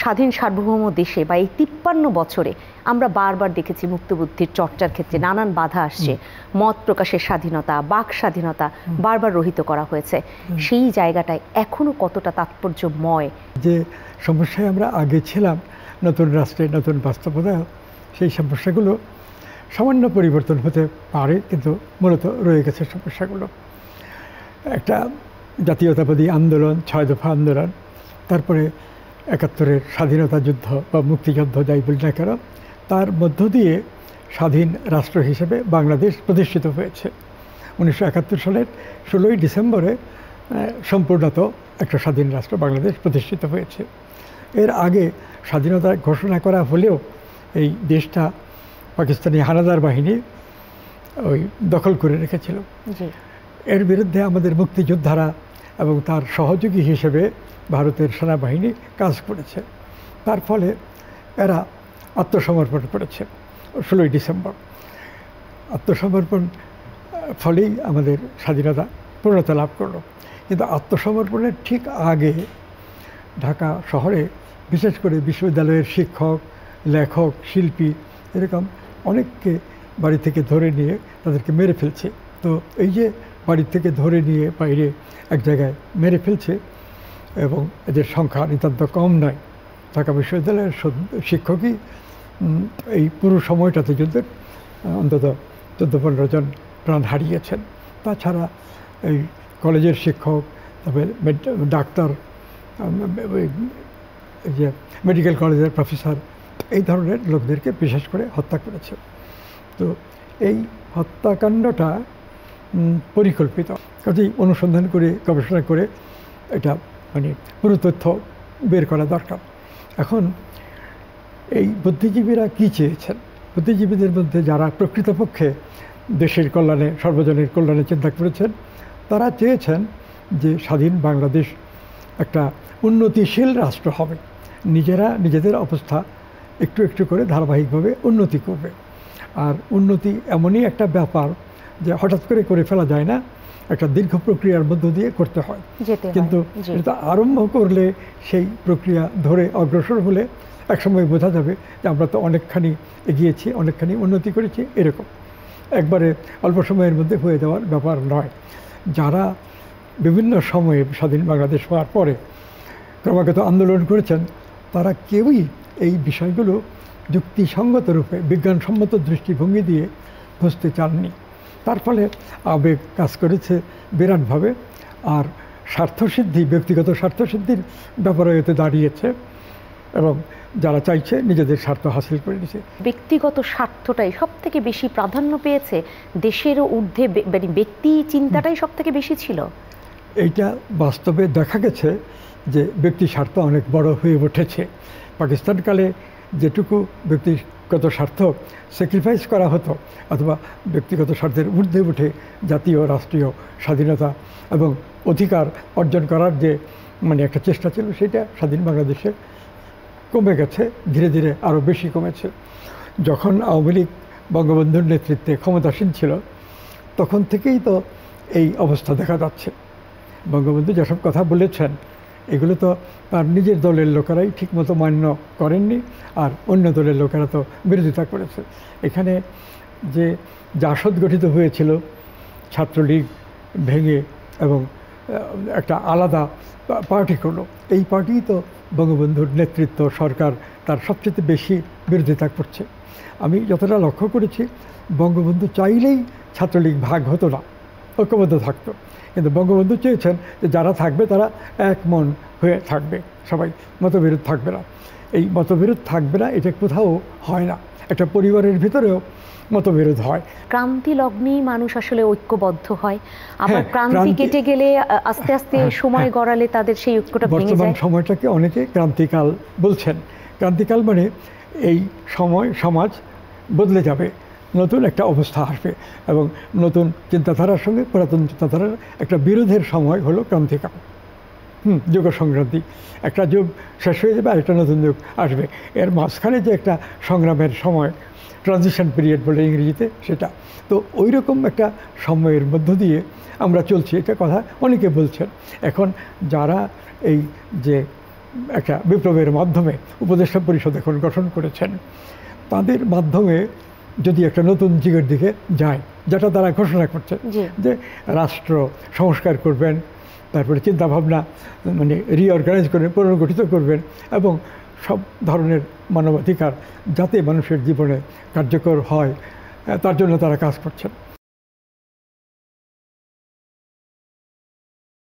স্বাধীন সার্বভৌম দেশে বা এই 53 বছরে আমরা বারবার দেখেছি মুক্তবুদ্ধির চর্চার ক্ষেত্রে নানান বাধা আসছে, মত প্রকাশের স্বাধীনতা, বাক স্বাধীনতা বারবার রহিত করা হয়েছে। সেই জায়গাটায় এখনো কতটা তাৎপর্যময়? যে সমস্যায় আমরা আগে ছিলাম, নতুন রাষ্ট্রে নতুন বাস্তবতা, সেই সমস্যাগুলো সামান্য পরিবর্তন হতে পারে, কিন্তু মূলত রয়ে গেছে সমস্যাগুলো। একটা জাতীয়তাবাদী আন্দোলন, 6 দফা আন্দোলন, তারপরে 71-এর স্বাধীনতা যুদ্ধ বা মুক্তিযুদ্ধ যাই বলি না কেন, তার মধ্য দিয়ে স্বাধীন রাষ্ট্র হিসেবে বাংলাদেশ প্রতিষ্ঠিত হয়েছে। 1971 সালের 16ই ডিসেম্বরে সম্পূর্ণত একটা স্বাধীন রাষ্ট্র বাংলাদেশ প্রতিষ্ঠিত হয়েছে। এর আগে স্বাধীনতা ঘোষণা করা হলেও এই দেশটা পাকিস্তানি হানাদার বাহিনী দখল করে রেখেছিল। এর বিরুদ্ধে আমাদের মুক্তিযোদ্ধারা এবং তার সহযোগী হিসেবে ভারতের সেনাবাহিনী কাজ করেছে। তার ফলে এরা আত্মসমর্পণ করেছে 16ই ডিসেম্বর। আত্মসমর্পণ ফলেই আমাদের স্বাধীনতা পূর্ণতা লাভ করলো। কিন্তু আত্মসমর্পণের ঠিক আগে ঢাকা শহরে বিশেষ করে বিশ্ববিদ্যালয়ের শিক্ষক, লেখক, শিল্পী এরকম অনেককে বাড়ি থেকে ধরে নিয়ে তাদেরকে মেরে ফেলছে। তো এই যে বাড়ি থেকে ধরে নিয়ে বাইরে এক জায়গায় মেরে ফেলছে, এবং এদের সংখ্যা নিতান্ত কম নয়। ঢাকা বিশ্ববিদ্যালয়ের শিক্ষকই এই পুরো সময়টাতে যুদ্ধের অন্তত 14-15 জন প্রাণ হারিয়েছেন। তাছাড়া এই কলেজের শিক্ষক, তারপরে ডাক্তার, যে মেডিকেল কলেজের প্রফেসর, এই ধরনের লোকদেরকে বিশেষ করে হত্যা করেছে। তো এই হত্যাকাণ্ডটা পরিকল্পিত, কাজেই অনুসন্ধান করে গবেষণা করে এটা পুরো তথ্য বের করা দরকার। এখন এই বুদ্ধিজীবীরা কি চেয়েছেন? বুদ্ধিজীবীদের মধ্যে যারা প্রকৃতপক্ষে দেশের কল্যাণে, সর্বজনের কল্যাণে চিন্তা করেছেন, তারা চেয়েছেন যে স্বাধীন বাংলাদেশ একটা উন্নতিশীল রাষ্ট্র হবে, নিজেরা নিজেদের অবস্থা একটু একটু করে ধারাবাহিকভাবে উন্নতি করবে। আর উন্নতি এমনই একটা ব্যাপার যে হঠাৎ করে ফেলা যায় না, একটা দীর্ঘ প্রক্রিয়ার মধ্য দিয়ে করতে হয়। কিন্তু এটা আরম্ভ করলে, সেই প্রক্রিয়া ধরে অগ্রসর হলে একসময় বোঝা যাবে যে আমরা তো অনেকখানি এগিয়েছি, অনেকখানি উন্নতি করেছি। এরকম একবারে অল্প সময়ের মধ্যে হয়ে যাওয়ার ব্যাপার নয়। যারা বিভিন্ন সময়ে স্বাধীন বাংলাদেশ হওয়ার পরে ক্রমাগত আন্দোলন করেছেন, তারা কেউই এই বিষয়গুলো যুক্তিসঙ্গত রূপে বিজ্ঞানসম্মত দৃষ্টিভঙ্গি দিয়ে বুঝতে চাননি। তার ফলে আবেগ কাজ করেছে বিরাটভাবে, আর স্বার্থসিদ্ধি, ব্যক্তিগত স্বার্থসিদ্ধির ব্যাপারে এতে দাঁড়িয়েছে, এবং যারা চাইছে নিজেদের স্বার্থ হাসিল করে নিছে। ব্যক্তিগত স্বার্থটাই সব থেকে বেশি প্রাধান্য পেয়েছে, দেশেরও ঊর্ধ্বে ব্যক্তি চিন্তাটাই সব থেকে বেশি ছিল। এইটা বাস্তবে দেখা গেছে যে ব্যক্তি স্বার্থ অনেক বড় হয়ে উঠেছে। পাকিস্তানকালে যেটুকু ব্যক্তিগত স্বার্থ স্যাক্রিফাইস করা হতো, অথবা ব্যক্তিগত স্বার্থের ঊর্ধ্বে উঠে জাতীয় রাষ্ট্রীয় স্বাধীনতা এবং অধিকার অর্জন করার যে একটা চেষ্টা ছিল, সেটা স্বাধীন বাংলাদেশে কমে গেছে, ধীরে ধীরে আরও বেশি কমেছে। যখন আওয়ামী লীগ বঙ্গবন্ধুর নেতৃত্বে ক্ষমতাসীন ছিল, তখন থেকেই তো এই অবস্থা দেখা যাচ্ছে। বঙ্গবন্ধু যেসব কথা বলেছেন, এগুলো তো তার নিজের দলের লোকেরাই ঠিকমতো মান্য করেননি, আর অন্য দলের লোকেরা তো বিরোধিতা করেছে। এখানে যে জাসদ গঠিত হয়েছিল ছাত্রলীগ ভেঙে এবং একটা আলাদা পার্টি করলো, এই পার্টি তো বঙ্গবন্ধুর নেতৃত্ব সরকার তার সবচেয়ে বেশি বিরোধিতা করছে। আমি যতটা লক্ষ্য করেছি, বঙ্গবন্ধু চাইলেই ছাত্রলীগ ভাগ হতো না, ঐক্যবদ্ধ থাকতো। কিন্তু বঙ্গবন্ধু চেয়েছেন যে যারা থাকবে তারা এক মন হয়ে থাকবে, সবাই মতবিরোধ থাকবে না। এই মতবিরোধ থাকবে না, এটা কোথাও হয় না। একটা পরিবারের ভিতরেও মতবিরোধ হয়। ক্রান্তি লগ্নেই মানুষ আসলে ঐক্যবদ্ধ হয়, আবার ক্রান্তি কেটে গেলে আস্তে আস্তে সময় গড়ালে তাদের সেই ঐক্যটা ভেঙে যায়। বর্তমান সময়টাকে অনেকে ক্রান্তিকাল বলছেন। ক্রান্তিকাল মানে এই সময় সমাজ বদলে যাবে, নতুন একটা অবস্থা আসবে, এবং নতুন চিন্তাধারার সঙ্গে পুরাতন চিন্তাধারার একটা বিরোধের সময় হলো ক্রান্তিকাল। যুগ সংক্রান্তি, একটা যুগ শেষ হয়ে যাবে আর একটা নতুন যুগ আসবে। এর মাঝখানে যে একটা সংগ্রামের সময়, ট্রানজিশন পিরিয়ড বলে ইংরেজিতে, সেটা তো ওই রকম একটা সময়ের মধ্য দিয়ে আমরা চলছি, এটা কথা অনেকে বলছেন। এখন যারা এই যে একটা বিপ্লবের মাধ্যমে উপদেষ্টা পরিষদ এখন গঠন করেছেন। তাদের মাধ্যমে যদি একটা নতুন যুগের দিকে যায়, যেটা তারা ঘোষণা করছে যে রাষ্ট্র সংস্কার করবেন, তারপরে চিন্তাভাবনা মানে রিঅর্গানাইজ করবেন, পুনর্গঠিত করবেন, এবং সব ধরনের মানবাধিকার যাতে মানুষের জীবনে কার্যকর হয় তার জন্য তারা কাজ করছেন।